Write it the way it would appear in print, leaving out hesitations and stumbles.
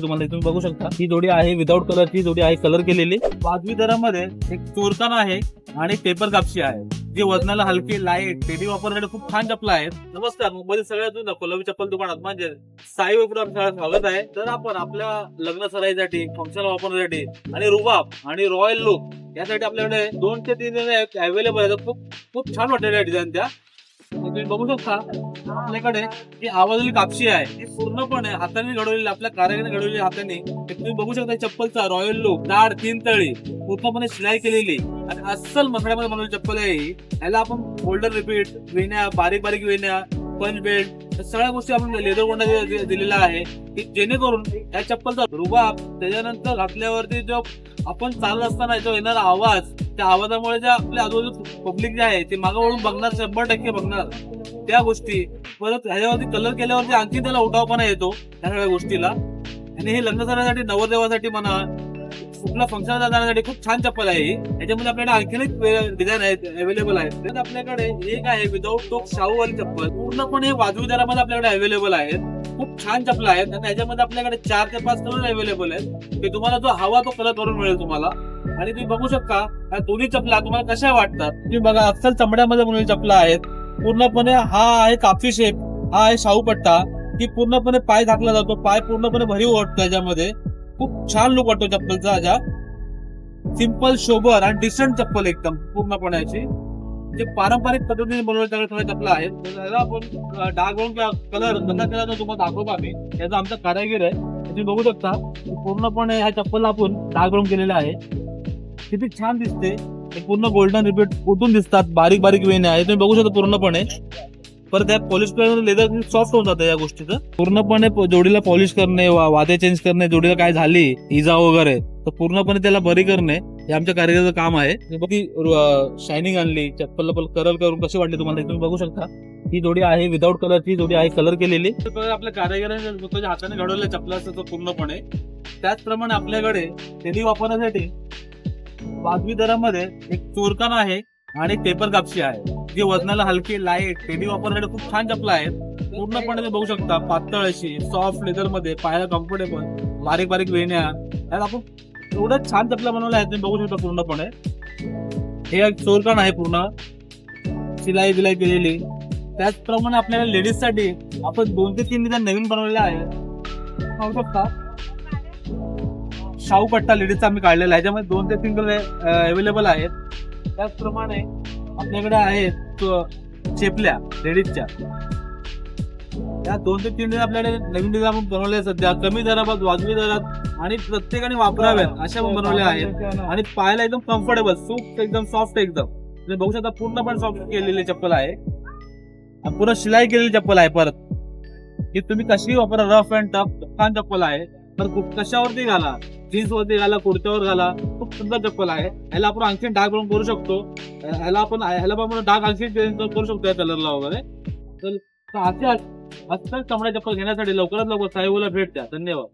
तुम्हाला इथून बघू शकता ही जोडी आहे विदाऊट कलरची जोडी आहे, कलर केलेली वाजवी दरामध्ये एक चोरकान आहे आणि पेपर कापशी आहे जी वजनाला हलकी लाईट डेली वापरण्यासाठी खूप छान चप्पल आहेत. नमस्कार, मुंबईतील सगळ्यात कोल्हापूर चप्पल दुकानात म्हणजे साई वेपर स्वागत आहे. तर आपण आपल्या लग्न सराईसाठी फंक्शन वापरण्यासाठी आणि रुबाब आणि रॉयल लुक यासाठी आपल्याकडे 2 ते 3 अवेलेबल आहेत. खूप छान वाटलेल्या डिझाईन त्या तुम्ही बघू शकता. आपल्याकडे जी आवाजलेली कापशी आहे ती पूर्णपणे हाताने घडवलेली, आपल्या कारागिराने घडवलेली हाताने. तुम्ही बघू शकता चप्पलचा रॉयल लुक, दाढ 3 तळी पूर्णपणे शिलाई केलेली आणि अस्सल मसड्यामध्ये बनवलेली चप्पल आहे. याला आपण गोल्डन रिपीट वेण्या, बारीक बारीक वेण्या, पंच बेल्ट सगळ्या गोष्टी आपण लेदर गोंडा दिलेला आहे की जेणेकरून या चप्पलचा रुबाब त्याच्यानंतर घातल्यावरती जो आपण चालत असताना जो येणारा आवाज, त्या आवाजामुळे ज्या आपल्या आजूबाजू पब्लिक जे आहे ते मागं वळून बघणार, 100% बघणार त्या गोष्टी. परत ह्याच्यावरती कलर केल्यावरती आणखी त्याला उठावपणा येतो त्या सगळ्या गोष्टीला. आणि हे लग्न करण्यासाठी, नवरदेवासाठी म्हणा, कुठल्या फंक्शन जाण्यासाठी खूप छान चप्पल आहे. याच्यामध्ये आपल्याकडे आणखीन एक डिझाइन आहेत अवेलेबल आहेत. तर आपल्याकडे एक आहे विदाऊट टोक शाहूवाली चप्पल, पूर्णपणे वाजवी दरामध्ये आपल्याकडे अवेलेबल आहेत. खूप छान चप्पल आहेत आणि याच्यामध्ये आपल्याकडे 4 ते 5 कलर अवेलेबल आहेत की तुम्हाला जो हवा तो कलर करून मिळेल तुम्हाला. आणि तुम्ही बघू शकता या दोन्ही चपला तुम्हाला कशा वाटतात. तुम्ही बघा अस्सल चमड्यामध्ये बनवलेली चपला आहेत. पूर्णपणे हा आहे कापसी शेप, हा आहे शाहू पट्टा की पूर्णपणे पाय झाकला जातो, पाय पूर्णपणे भरीव वाटतो. त्याच्यामध्ये खूप छान लुक वाटतो चप्पलचा. ह्याच्या सिंपल, शोभर आणि डिसेंट चप्पल एकदम पूर्णपणे अशी जे पारंपरिक पद्धतीने बनवलेल्या चपला आहेत. त्याला आपण डाग कलर कसा केला तो तुम्हाला दाखवतो आम्ही. याचा आमचा कारागीर आहे, तुम्ही बघू शकता. पूर्णपणे ह्या चप्पलला आपण डाग रंग केलेला आहे. किती छान दिसते. पूर्ण गोल्डन रिपीट कुठून दिसतात, बारीक बारीक वेण्या आहे, तुम्ही बघू शकता पूर्णपणे. परत त्या पॉलिश करून लेदर सॉफ्ट होऊन जातं या गोष्टीचं. पूर्णपणे जोडीला पॉलिश करणे, वादे चेंज करणे, जोडीला काय झाली इजा वगैरे तर पूर्णपणे त्याला बरी करणे हे आमच्या कारागिराचं काम आहे. शायनिंग आणली चप्पल, कलर करून कशी वाटली तुम्हाला तुम्ही बघू शकता. ही जोडी आहे विदाऊट कलरची जोडी आहे, कलर केलेली. आपल्या कारागिराने स्वतःच्या हाताने घडवलेल्या चपला असतात पूर्णपणे. त्याचप्रमाणे आपल्याकडे डेली वापरण्यासाठी वाजवी दरामध्ये एक चोरकान आहे आणि पेपर कापशी आहे जी वजनाला हलकी लाईट डेली वापरण्यासाठी खूप छान चपला आहेत. पूर्णपणे तुम्ही बघू शकता पातळ अशी सॉफ्ट लेदर मध्ये, पायाला कम्फर्टेबल, बारीक बारीक वेण्या. याला आपण एवढं छान चपला बनवल्या आहेत तुम्ही बघू शकता पूर्णपणे. हे एक चोरकान आहे, पूर्ण शिलाई बिलाई केलेली. त्याचप्रमाणे आपल्याला लेडीज साठी आपण 2 ते 3 डिझाइन नवीन बनवलेल्या आहेत. पाहू शकता शाहू पट्टा लेडीजचा आम्ही काढलेला आहे. याच्यामध्ये 2 ते 3 कलर अवेलेबल आहेत. त्याचप्रमाणे आपल्याकडे आहेत चेपल्या लेडीजच्या. या 2 ते 3 आपल्याकडे नवीन डिझाइन आपण बनवले सध्या कमी दरात, वाजवी दरात आणि प्रत्येकाने वापराव्यात अशा पण बनवल्या आहेत. आणि पायाला एकदम कम्फर्टेबल, सूप एकदम सॉफ्ट एकदम तुम्ही बघू शकता. पूर्णपणे सॉफ्ट केलेली चप्पल आहे, पूर्ण शिलाई केलेली चप्पल आहे. परत की तुम्ही कशी वापरा, रफ अँड टफ छान चप्पल आहे. तर कशावरती घाला, जीन्स वरती घाला, कुर्त्यावर घाला, खूप सुंदर चप्पल आहे. ह्याला आपण आणखी डाग बनवून करू शकतो. ह्याला पण डाग आणखी करू शकतो या कलरला वगैरे. तर अशा चमड्या चप्पल घेण्यासाठी लवकरात लवकर साहेबला भेट द्या. धन्यवाद.